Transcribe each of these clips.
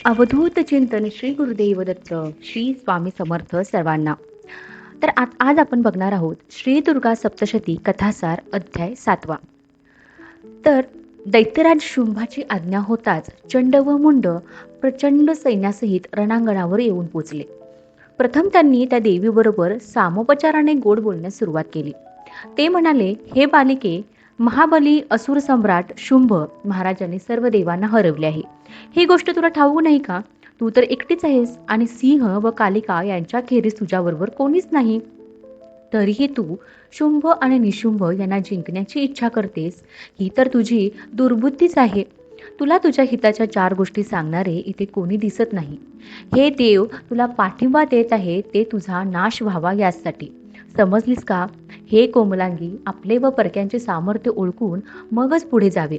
अवधूत चिंतन श्री गुरुदेव दत्त श्री स्वामी समर्थ सर्वांना. तर आज आपण बघणार आहोत श्री दुर्गा सप्तशती कथासार अध्याय 7. तर दैत्यराज शुंभाची आज्ञा होताच चंड व मुंड प्रचंड सैन्यासहित रणांगणावर येऊन पोचले. प्रथम त्यांनी त्या देवीबरोबर सामोपचाराने गोड बोलण्यास सुरुवात केली. ते म्हणाले, हे बालिके, महाबली असुर सम्राट शुंभ महाराजांनी सर्व देवांना हरवले आहे. ही गोष्ट तुला ठाऊक नाही का? तू तर एकटीच आहेस आणि सिंह व कालिका यांच्या खेरीज तुझ्याबरोबर कोणीच नाही. तरीही तू शुंभ आणि निशुंभ यांना जिंकण्याची इच्छा करतेस. ही तर तुझी दुर्बुद्धीच आहे. तुला तुझ्या हिताच्या 4 गोष्टी सांगणारे इथे कोणी दिसत नाही. हे देव तुला पाठिंबा देत आहे, ते तुझा नाश व्हावा यासाठी. समजलीस का? हे कोमलांगी, आपले व परक्यांचे सामर्थ्य ओळखून मगच पुढे जावे.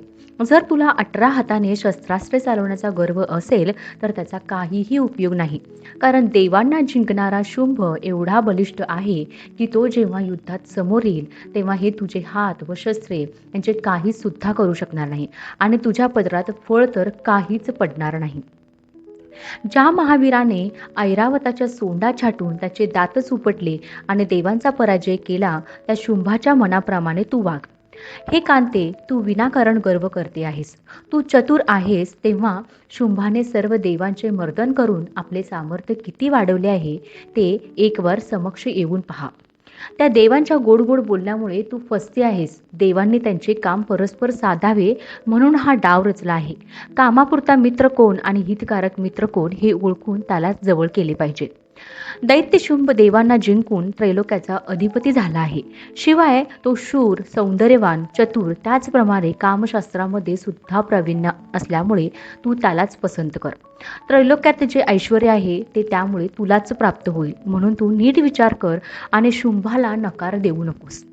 जर तुला 18 हाताने शस्त्रास्त्रे चालवण्याचा गर्व असेल तर त्याचा काहीही उपयोग नाही. कारण देवांना जिंकणारा शुंभ एवढा बलिष्ठ आहे की तो जेव्हा युद्धात समोर येईल तेव्हा हे तुझे हात व शस्त्रे यांचे काहीच सुद्धा करू शकणार नाही आणि तुझ्या पदरात फळ तर काहीच पडणार नाही. ज्या महावीराने ऐरावताच्या सोंडा छाटून त्याचे दातच उपटले आणि देवांचा पराजय केला, त्या शुंभाच्या मनाप्रमाणे तू वाग. हे कांते, तू विनाकारण गर्व करते आहेस. तू चतुर आहेस, तेव्हा शुंभाने सर्व देवांचे मर्दन करून आपले सामर्थ्य किती वाढवले आहे ते एकवार समक्ष येऊन पहा. त्या देवांच्या गोड गोड बोलण्यामुळे तू फसते आहेस. देवांनी त्यांचे काम परस्पर साधावे म्हणून हा डाव रचला आहे. कामापुरता मित्र कोण आणि हितकारक मित्र कोण हे ओळखून त्याला जवळ केले पाहिजे. दैत्य शुंभ देवांना जिंकून त्रैलोक्याचा अधिपती झाला आहे. शिवाय तो शूर, सौंदर्यवान, चतुर, त्याचप्रमाणे कामशास्त्रामध्ये सुद्धा प्रावीण्य असल्यामुळे तू त्यालाच पसंत कर. त्रैलोक्यात जे ऐश्वर्य आहे ते त्यामुळे तुलाच प्राप्त होईल. म्हणून तू नीट विचार कर आणि शुंभाला नकार देऊ नकोस.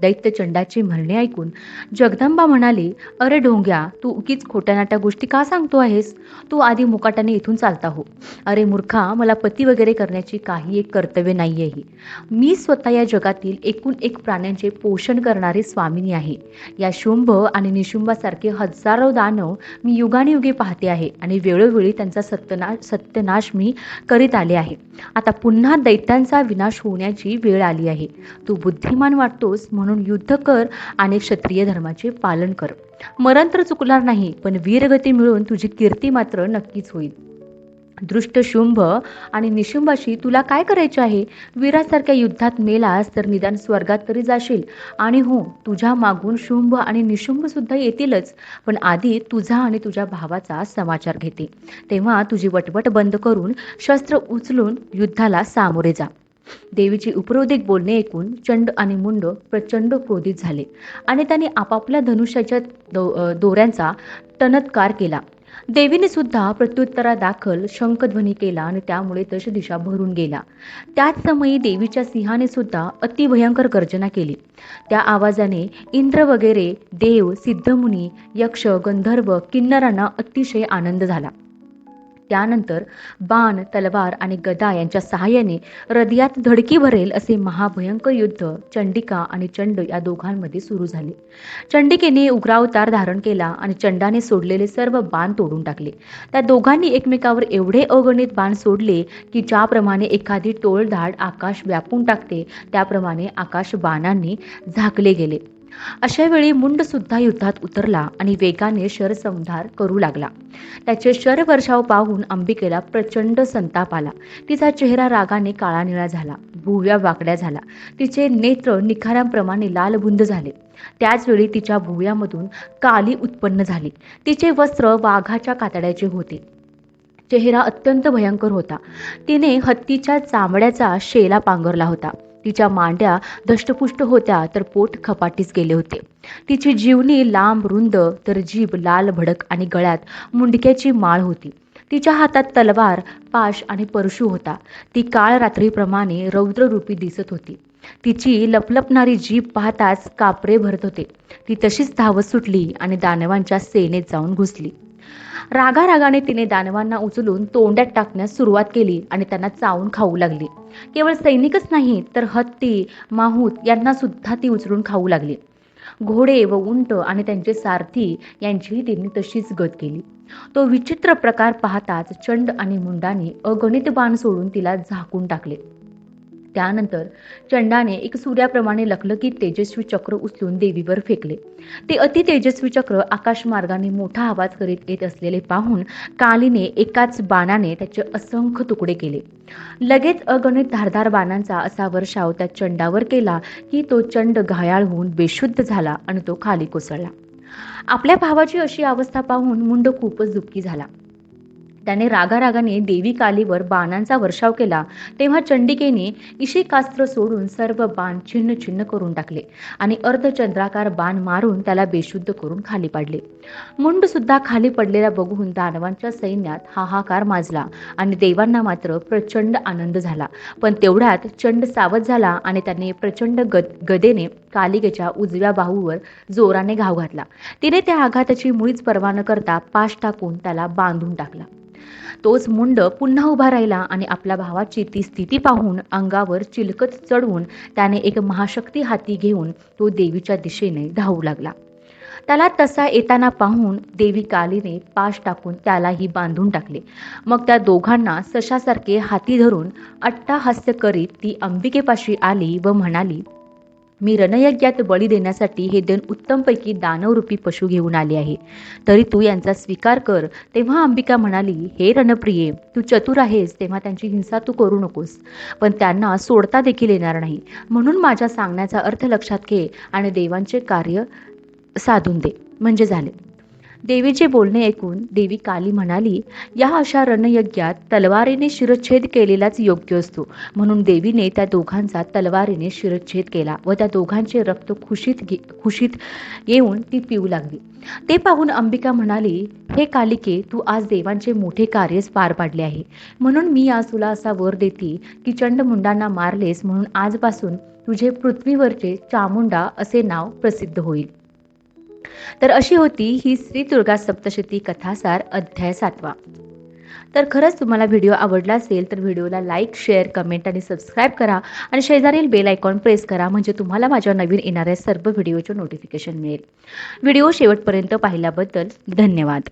दैत्य चंडाची म्हणणे ऐकून जगदंबा म्हणाली, अरे ढोंग्या, तू उगीच खोट्या-नाट्या गोष्टी का सांगतो आहेस? तू आधी मुकाट्याने इथून चालता हो. अरे मूर्खा, मला पती वगैरे करण्याची काही एक कर्तव्य नाहीये. मी स्वतः या जगातील एकूण एक प्राण्यांचे पोषण करणारी स्वामिनी आहे. या शुंभ आणि निशुंभासारखे हजारो दानव मी युगानुयुगे पाहते आहे आणि वेळोवेळी त्यांचा सत्यनाश मी करीत आले आहे. आता पुन्हा दैत्यांचा विनाश होण्याची वेळ आली आहे. तू बुद्धिमान वाटतोस म्हणून युद्ध कर आणि क्षत्रिय धर्माचे पालन कर. मरण तर चुकणार नाही, पण वीरगती मिळून तुझी कीर्ती मात्र नक्कीच होईल. दृष्ट शुंभ आणि निशुंभाशी तुला काय करायचे आहे? वीरासारख्या युद्धात मेलास तर निदान स्वर्गात तरी जाशील. आणि हो, तुझ्या मागून शुंभ आणि निशुंभ सुद्धा येतीलच. पण आधी तुझा आणि तुझ्या भावाचा समाचार घेते. तेव्हा तुझी वटवट बंद करून शस्त्र उचलून युद्धाला सामोरे जा. देवीची उपरोधिक बोलणे ऐकून चंड आणि मुंड प्रचंड क्रोधित झाले आणि त्यांनी आपापल्या धनुष्याच्या दोऱ्यांचा टणत्कार केला. देवीने सुद्धा प्रत्युत्तरादाखल शंखध्वनी केला आणि त्यामुळे दशदिशा भरून गेला. त्याच समयी देवीच्या सिंहाने सुद्धा अतिभयंकर गर्जना केली. त्या आवाजाने इंद्र वगैरे देव, सिद्धमुनी, यक्ष, गंधर्व, किन्नरांना अतिशय आनंद झाला. त्यानंतर बाण, तलवार आणि गदा यांच्या सहाय्याने हृदयात धडकी भरेल असे महाभयंकर युद्ध चंडिका आणि चंड या दोघांमध्ये सुरू झाले. चंडिकेने उग्रावतार धारण केला आणि चंडाने सोडलेले सर्व बाण तोडून टाकले. त्या दोघांनी एकमेकावर एवढे अगणित बाण सोडले की ज्याप्रमाणे एखादी टोळधाड आकाश व्यापून टाकते त्याप्रमाणे आकाश बाणांनी झाकले गेले. अशा वेळी मुंड सुद्धा युद्धात उतरला आणि वेगाने शरसंहार करू लागला. त्याचे शरवर्षाव पाहून अंबिकेला प्रचंड संताप आला. तिचा चेहरा रागाने काळानिळा झाला, भुवया वाकड्या झाला, तिचे नेत्र निखाऱ्यांप्रमाणे लालबुंद झाले. त्याचवेळी तिच्या भुवयामधून काली उत्पन्न झाली. तिचे वस्त्र वाघाच्या कातड्याचे होते. चेहरा अत्यंत भयंकर होता. तिने हत्तीच्या चामड्याचा शेला पांघरला होता. तिच्या मांड्या धष्टपुष्ट होत्या तर पोट खपाटीस गेले होते. तिची जीवनी लांब रुंद तर जीभ लाल भडक आणि गळ्यात मुंडक्याची माळ होती. तिच्या हातात तलवार, पाश आणि परशू होता. ती काळ रात्रीप्रमाणे रौद्ररूपी दिसत होती. तिची लपलपणारी जीभ पाहताच कापरे भरत होते. ती तशीच धावत सुटली आणि दानवांच्या सेनेत जाऊन घुसली. रागारागाने तिने दानवांना उचलून तोंडात टाकण्यास सुरुवात केली आणि त्यांना चावून खाऊ लागली. केवळ सैनिकच नाही तर हत्ती, माहूत यांना सुद्धा ती उचलून खाऊ लागली. घोडे व उंट आणि त्यांचे सारथी यांचीही त्यांनी तशीच गत केली. तो विचित्र प्रकार पाहताच चंड आणि मुंडाने अगणित बाण सोडून तिला झाकून टाकले. त्यानंतर चंडाने एक सूर्याप्रमाणे लखलखीत तेजस्वी चक्र उचलून देवीवर फेकले. ते अति तेजस्वी चक्र आकाशमार्गाने मोठा आवाज करीत येत असलेले पाहून कालीने एकाच बाणाने त्याचे असंख्य तुकडे केले. लगेच अगणित धारदार बाणांचा असा वर्षाव त्या चंडावर केला की तो चंड घायाळ होऊन बेशुद्ध झाला आणि तो खाली कोसळला. आपल्या भावाची अशी अवस्था पाहून मुंड खूपच दुःखी झाला. त्याने रागारागाने देवी कालीवर बाणांचा वर्षाव केला. तेव्हा चंडिकेने इशिकास्त्र सोडून सर्व बाण छिन्न छिन्न करून टाकले आणि अर्धचंद्राकार बाण मारून त्याला बेशुद्ध करून खाली पाडले. मुंड सुद्धा खाली पडलेला बघून दानवांच्या सैन्यात हाहाकार माजला आणि देवांना मात्र प्रचंड आनंद झाला. पण तेवढ्यात चंड सावध झाला आणि त्याने प्रचंड गदेने कालिकेच्या उजव्या बाहूवर जोराने घाव घातला. तिने त्या आघाताची मुळीच पर्वा न करता पाश टाकून त्याला बांधून टाकला. तोच मुंड पुन्हा उभा राहिला आणि आपल्या भावाची ती स्थिती पाहून अंगावर चिलकत चढवून त्याने एक महाशक्ती हाती घेऊन तो देवीच्या दिशेने धावू लागला. त्याला तसा येताना पाहून देवी कालीने पाश टाकून त्यालाही बांधून टाकले. मग त्या दोघांना सशासारखे हाती धरून अट्टहास्य करीत ती अंबिकेपाशी आली व म्हणाली, मी रणयज्ञात बळी देण्यासाठी हे दोन उत्तमपैकी दानवरूपी पशु घेऊन आले आहे. तरी तू यांचा स्वीकार कर. तेव्हा अंबिका म्हणाली, हे रणप्रिये, तू चतुर आहेस तेव्हा त्यांची हिंसा तू करू नकोस, पण त्यांना सोडता देखील येणार नाही. म्हणून माझ्या सांगण्याचा अर्थ लक्षात घे आणि देवांचे कार्य साधून दे, म्हणजे झाले. देवीचे बोलणे ऐकून देवी काली म्हणाली, या अशा रणयज्ञात तलवारीने शिरच्छेद केलेलाच योग्य असतो. म्हणून देवीने त्या दोघांचा तलवारीने शिरच्छेद केला व त्या दोघांचे रक्त खुशीत येऊन ती पिऊ लागली. ते पाहून अंबिका म्हणाली, हे कालिके, तू आज देवांचे मोठे कार्यच पार पाडले आहे. म्हणून मी आज तुला असा वर देते की चंडमुंडांना मारलेस म्हणून आजपासून तुझे पृथ्वीवरचे चामुंडा असे नाव प्रसिद्ध होईल. तर अशी होती ही श्री दुर्गा सप्तशती कथासार अध्याय 7. तर खरंच तुम्हाला व्हिडिओ आवडला असेल तर व्हिडिओला लाईक, शेअर, कमेंट आणि सबस्क्राईब करा आणि शेजारील बेल आयकॉन प्रेस करा, म्हणजे तुम्हाला माझ्या नवीन येणाऱ्या सर्व व्हिडिओचे नोटिफिकेशन मिळेल. व्हिडिओ शेवटपर्यंत पाहिल्याबद्दल धन्यवाद.